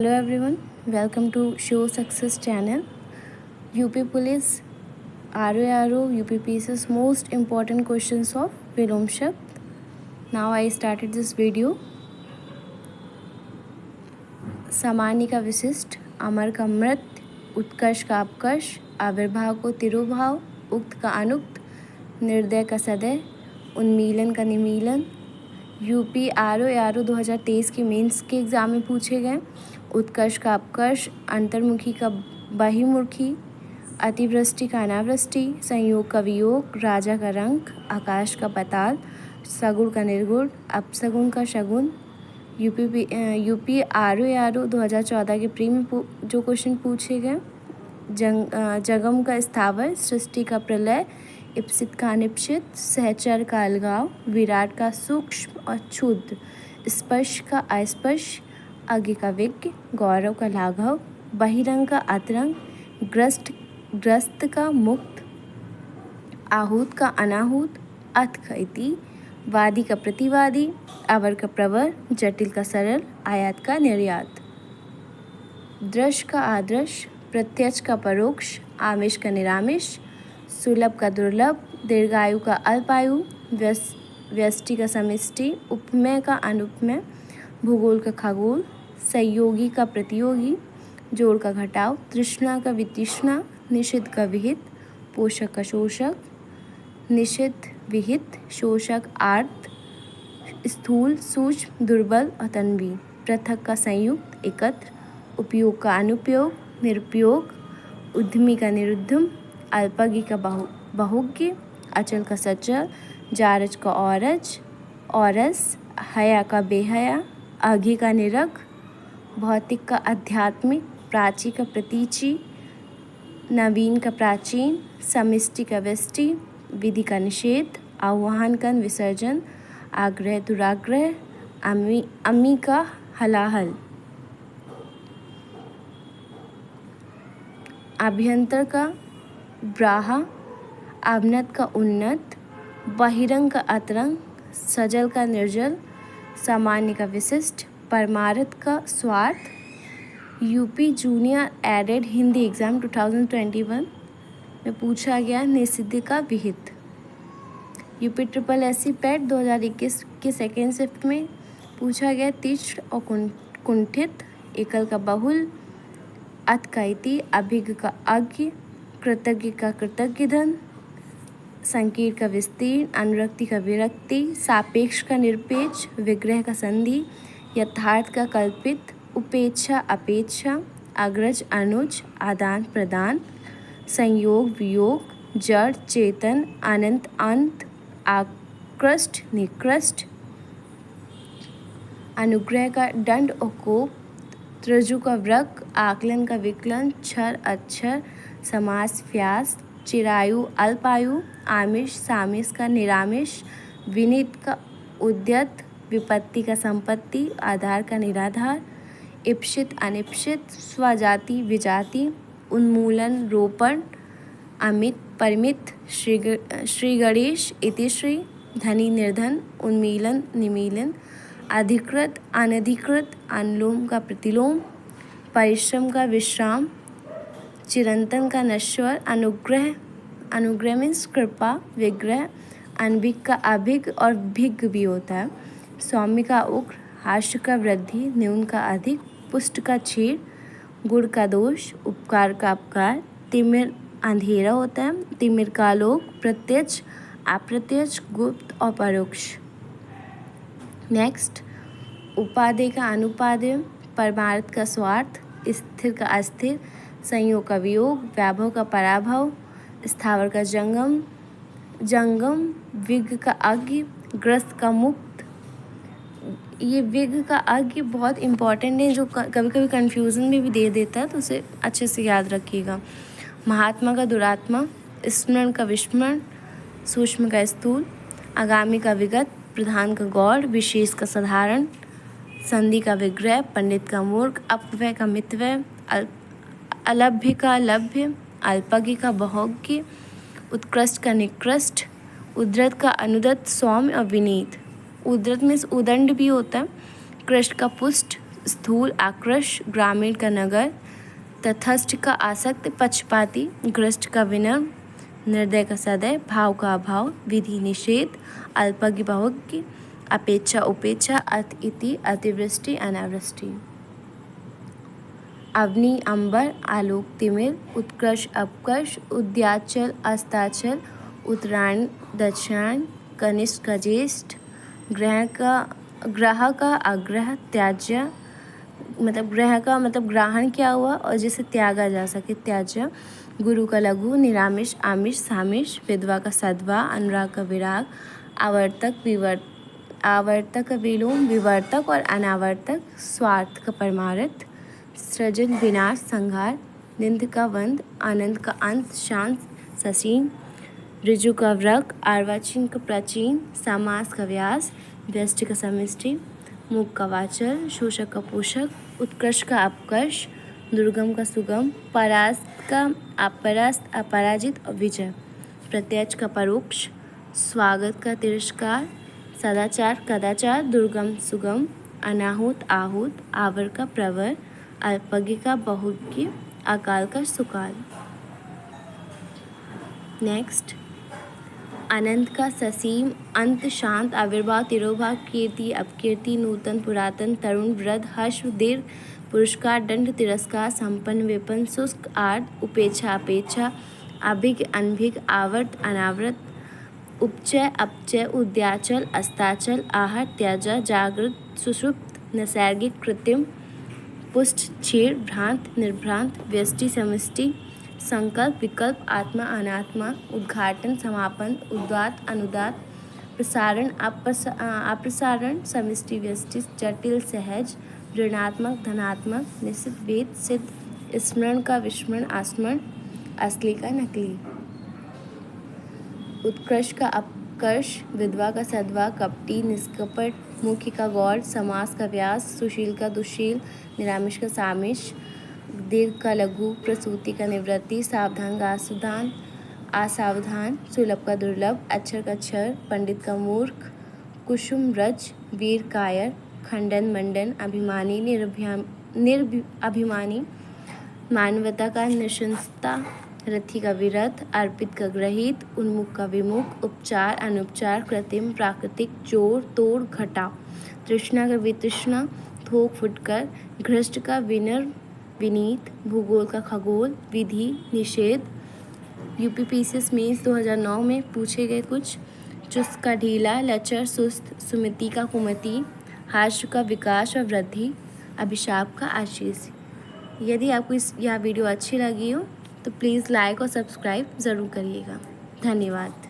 Hello everyone, welcome to Show Success channel. UP Police RO UPPS's most important questions of Vilom Shakt. Now I started this video. सामान्य का विशिष्ट, अमर का मृत, उत्कर्ष का अपकर्ष, आविर्भाव को तिरुभाव, उक्त का अनुक्त, निर्दय का सदय, उन्मीलन का निमीलन। यूपी RO 2023 के मेंस के एग्ज़ाम में पूछे गए। उत्कर्ष का अपकर्ष, अंतर्मुखी का बहिर्मुखी, अतिवृष्टि का अनावृष्टि, संयोग का वियोग, राजा का रंक, आकाश का पाताल, सगुण का निर्गुण, अपसगुण का शगुन। यूपी RO 2014 के प्री में जो क्वेश्चन पूछे गए। जगम का स्थावर, सृष्टि का प्रलय, इप्सित का अनिप्सित, सहचर का अलगाव, विराट का सूक्ष्म और क्षुद्र, स्पर्श का अस्पर्श, अज्ञ का विज्ञ, गौरव का लाघव, बहिरंग का अतरंग, ग्रस्त का मुक्त, आहूत का अनाहूत, अथ का इति, वादी का प्रतिवादी, अवर का प्रवर, जटिल का सरल, आयात का निर्यात। दृश्य का आदर्श, प्रत्यक्ष का परोक्ष, आमिष का निरामिष, सुलभ का दुर्लभ, दीर्घायु का अल्पायु, व्यष्टि का समिष्टि, उपमेय का अनुपमेय, भूगोल का खगोल, सहयोगी का प्रतियोगी, जोड़ का घटाव, तृष्णा का वितृष्णा, निषिद्ध का विहित, पोषक का शोषक, निषिद्ध विहित, शोषक आर्त, स्थूल सूक्ष्म दुर्बल और तन्वी, पृथक का संयुक्त एकत्र, उपयोग का अनुपयोग, निरुपयोग, उद्यमी का निरुद्धम, अल्पज्ञ का बहुज्ञ, अचल का सचल, जारज का औरस, हया का बेहया, अघि का निरग, भौतिक का आध्यात्मिक, प्राची का प्रतीची, नवीन का प्राचीन, समिष्टि का व्यष्टि, विधि का निषेध, आह्वान का विसर्जन, आग्रह दुराग्रह, अम्मी का हलाहल। अभ्यंतर का ब्राहा, अवनत का उन्नत, बहिरंग का अतरंग, सजल का निर्जल, सामान्य का विशिष्ट, परमार्थ का स्वार्थ। UP junior added Hindi exam 2021 में पूछा गया निषिद्ध का विहित। यूपी SSC पैट 2021 के सेकेंड शिफ्ट में पूछा गया तीक्ष्ण और कुंठित, एकल का बहुल, अथ का इति, अभिज्ञ का अज्ञ, कृतज्ञ का कृतज्ञ धन, संकीर्ण का विस्तीर्ण, अनुरक्ति का विरक्ति, सापेक्ष का निरपेक्ष, विग्रह का संधि, यथार्थ का कल्पित, उपेक्षा अपेक्षा, अग्रज अनुज, आदान प्रदान, संयोग वियोग, जड़ चेतन, अनंत अंत, आकृष्ट निकृष्ट, अनुग्रह का दंड और कोप, त्रजु का व्रक, आकलन का विकलन, क्षर अक्षर, समास व्यास, चिरायु अल्पायु, आमिष सामिष का निरामिष, विनीत का उद्यत, विपत्ति का संपत्ति, आधार का निराधार, इप्सित अनिप्सित, स्वजाति विजाति, उन्मूलन रोपण, अमित परिमित, श्री गणेश इति श्री, धनी निर्धन, उन्मीलन निमीलन, अधिकृत अनधिकृत, अनुलोम का प्रतिलोम, परिश्रम का विश्राम, चिरंतन का नश्वर, अनुग्रह मीन्स कृपा, विग्रह, अनभिज्ञ का अभिज्ञ और भिज्ञ भी होता है, सौम्य का उग्र, हास्य का वृद्धि, न्यून का अधिक, पुष्ट का छेद, गुण का दोष, उपकार का अपकार, तिमिर अंधेरा होता है, तिमिर का आलोक, प्रत्यक्ष अप्रत्यक्ष, गुप्त और परोक्ष। नेक्स्ट, उपादेय का अनुपादेय, परमार्थ का स्वार्थ, स्थिर का अस्थिर, संयोग का वियोग, वैभव का पराभव, स्थावर का जंगम, विज्ञ का अज्ञ, ग्रस्त का मुक्त। ये विज्ञ का अज्ञ बहुत इम्पॉर्टेंट है, जो कभी कभी कन्फ्यूज़न में भी दे देता है, तो उसे अच्छे से याद रखिएगा। महात्मा का दुरात्मा, स्मरण का विस्मरण, सूक्ष्म का स्थूल, आगामी का विगत, प्रधान का गौड़, विशेष का साधारण, संधि का विग्रह, पंडित का मूर्ख, अपव्यय का मितव्यय, अलभ्य का लभ्य, अल्पज्ञ का बहुज्ञ, उत्कृष्ट का निकृष्ट, उद्धत का अनुदत, सौम्य और विनीत। उद्धत में उदंड भी होता है, कृष्ट का पुष्ट, स्थूल आकृष्ट ग्रामीण का नगर, तटस्थ का आसक्त पक्षपाती, ग्रस्त का विनम्र, निर्दय का सदैव, भाव का अभाव, विधि निषेध, अल्पज्ञ बहुज्ञ, अपेक्षा उपेक्षा, अति इति, अतिवृष्टि अनावृष्टि। अवनी अंबर, आलोक तिमिर, उत्कर्ष अपकर्ष, उद्याचल अस्ताचल, उत्तरायण दक्षिणायन, कनिष्ठ का ज्येष्ठ, ग्रह का अग्रह, त्याज्य मतलब ग्रह का मतलब ग्रहण किया हुआ और जिसे त्यागा जा सके, त्याज्य, गुरु का लघु, निरामिष आमिष सामिष, विधवा का सद्वा, अनुराग का विराग, आवर्तक का विलोम, विवर्तक और अनावर्तक, स्वार्थ का परमार्थ, सृजन विनाश संहार, निंद का वंद, आनंद का अंत, शांत ससीन, ऋजु का व्रक, अर्वाचीन का प्राचीन, समास का व्यास, व्यष्टि का समिष्टि, मुख का वाचल, शोषक का पोषक, उत्कर्ष का अपकर्ष, दुर्गम का सुगम, परास्त का अपरास्त, अपराजित और विजय, प्रत्यक्ष का परोक्ष, स्वागत का तिरस्कार, सदाचार कदाचार, दुर्गम सुगम, अनाहुत आहूत, आवर का प्रवर, अल्पज्ञ का बहुज्ञ, अकाल का सुकाल। नेक्स्ट, अनंत का ससीम, अंत शांत, आविर्भाव तिरोभाव, कीर्ति अपकीर्ति, नूतन पुरातन, तरुण वृद्ध, हर्ष दीर्घ, पुरस्कार दंड तिरस्कार, संपन्न विपन्न, शुष्क आर्द, उपेक्षा अपेक्षा, अभिज्ञ अनभिज्ञ, आवर्त अनावृत, उपचय अपचय, उद्याचल अस्ताचल, आहर त्याजा, जागृत सुषुप्त, नैसर्गिक कृत्रिम, पुष्ट क्षीर, भ्रांत निर्भ्रांत, व्यष्टि समष्टि, संकल्प विकल्प, आत्मा अनात्मा, उद्घाटन समापन, उदात्त अनुदात्त, प्रसारण अप्रसारण, समष्टि व्यष्टि, जटिल सहज, ऋणात्मक धनात्मक, निश्चित वेद सिद्ध, स्मरण का विस्मरण आस्मरण, असली का नकली, उत्कृष्ट का अपकर्ष, विधवा का सद्वा, कपटी निष्कपट, मुख्य का गौर, समास का व्यास, सुशील का दुशील, निरामिष का सामिष, दीर्घ का लघु, प्रसूति का निवृत्ति, सावधान का असावधान, सुलभ का दुर्लभ, अक्षर का क्षर, पंडित का मूर्ख, कुसुम रज, वीर कायर, खंडन मंडन, अभिमानी निर्अभिमानी, मानवता का निशंसता, रथी का विरथ, अर्पित का ग्रहित, उन्मुख का विमुख, उपचार अनुपचार, कृत्रिम प्राकृतिक, जोड़ तोड़ घटा, तृष्णा का वितृष्णा, थोक फुटकर, घृष्ट का विनम्र विनीत, भूगोल का खगोल, विधि निषेध। यूपीपीसीएस मेंस 2009 में पूछे गए कुछ, चुस्त का ढीला, लचर सुस्त, सुमति का कुमति, हास्य का विकास और वृद्धि, अभिशाप का आशीष। यदि आपको यह वीडियो अच्छी लगी हो तो प्लीज़ लाइक और सब्सक्राइब ज़रूर करिएगा। धन्यवाद।